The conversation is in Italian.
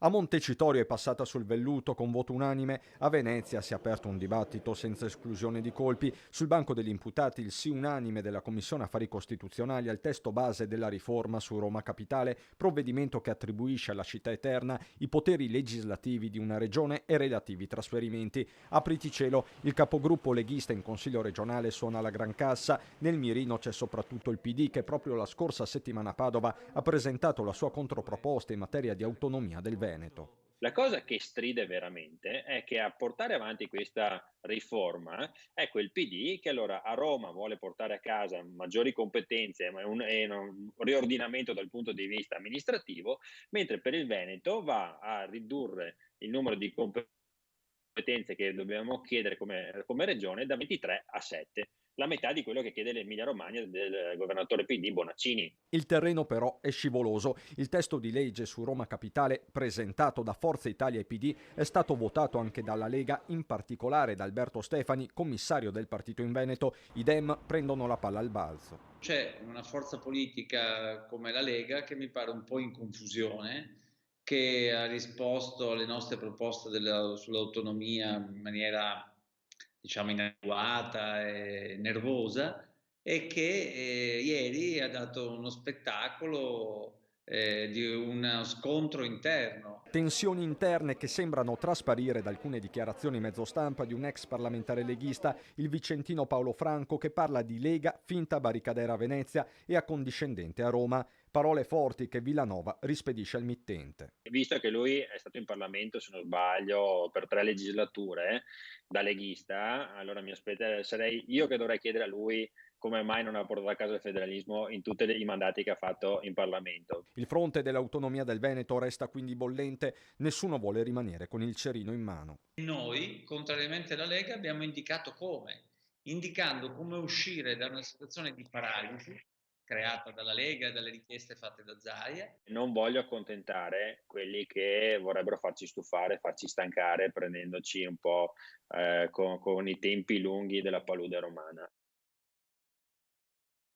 A Montecitorio è passata sul velluto con voto unanime, a Venezia si è aperto un dibattito senza esclusione di colpi, sul banco degli imputati il sì unanime della Commissione Affari Costituzionali al testo base della riforma su Roma Capitale, provvedimento che attribuisce alla città eterna i poteri legislativi di una regione e relativi trasferimenti. Apriti cielo, il capogruppo leghista in Consiglio regionale suona la gran cassa, nel mirino c'è soprattutto il PD che proprio la scorsa settimana a Padova ha presentato la sua controproposta in materia di autonomia del Veneto. La cosa che stride veramente è che a portare avanti questa riforma è quel PD che allora a Roma vuole portare a casa maggiori competenze e un riordinamento dal punto di vista amministrativo, mentre per il Veneto va a ridurre il numero di competenze che dobbiamo chiedere come regione da 23 a 7, la metà di quello che chiede l'Emilia Romagna del governatore PD Bonaccini. Il terreno però è scivoloso. Il testo di legge su Roma Capitale, presentato da Forza Italia e PD, è stato votato anche dalla Lega, in particolare da Alberto Stefani, commissario del partito in Veneto. I Dem prendono la palla al balzo. C'è una forza politica come la Lega che mi pare un po' in confusione, che ha risposto alle nostre proposte sull'autonomia in maniera, diciamo, inadeguata e nervosa e che ieri ha dato uno spettacolo di uno scontro interno. Tensioni interne che sembrano trasparire da alcune dichiarazioni mezzo stampa di un ex parlamentare leghista, il vicentino Paolo Franco, che parla di Lega finta barricadera a Venezia e accondiscendente a Roma. Parole forti che Villanova rispedisce al mittente. Visto che lui è stato in Parlamento, se non sbaglio, per 3 legislature da leghista, allora sarei io che dovrei chiedere a lui come mai non ha portato a casa il federalismo in tutti i mandati che ha fatto in Parlamento. Il fronte dell'autonomia del Veneto resta quindi bollente, nessuno vuole rimanere con il cerino in mano. Noi, contrariamente alla Lega, abbiamo indicato indicando come uscire da una situazione di paralisi creata dalla Lega e dalle richieste fatte da Zaia. Non voglio accontentare quelli che vorrebbero farci stufare, farci stancare, prendendoci un po' con i tempi lunghi della palude romana.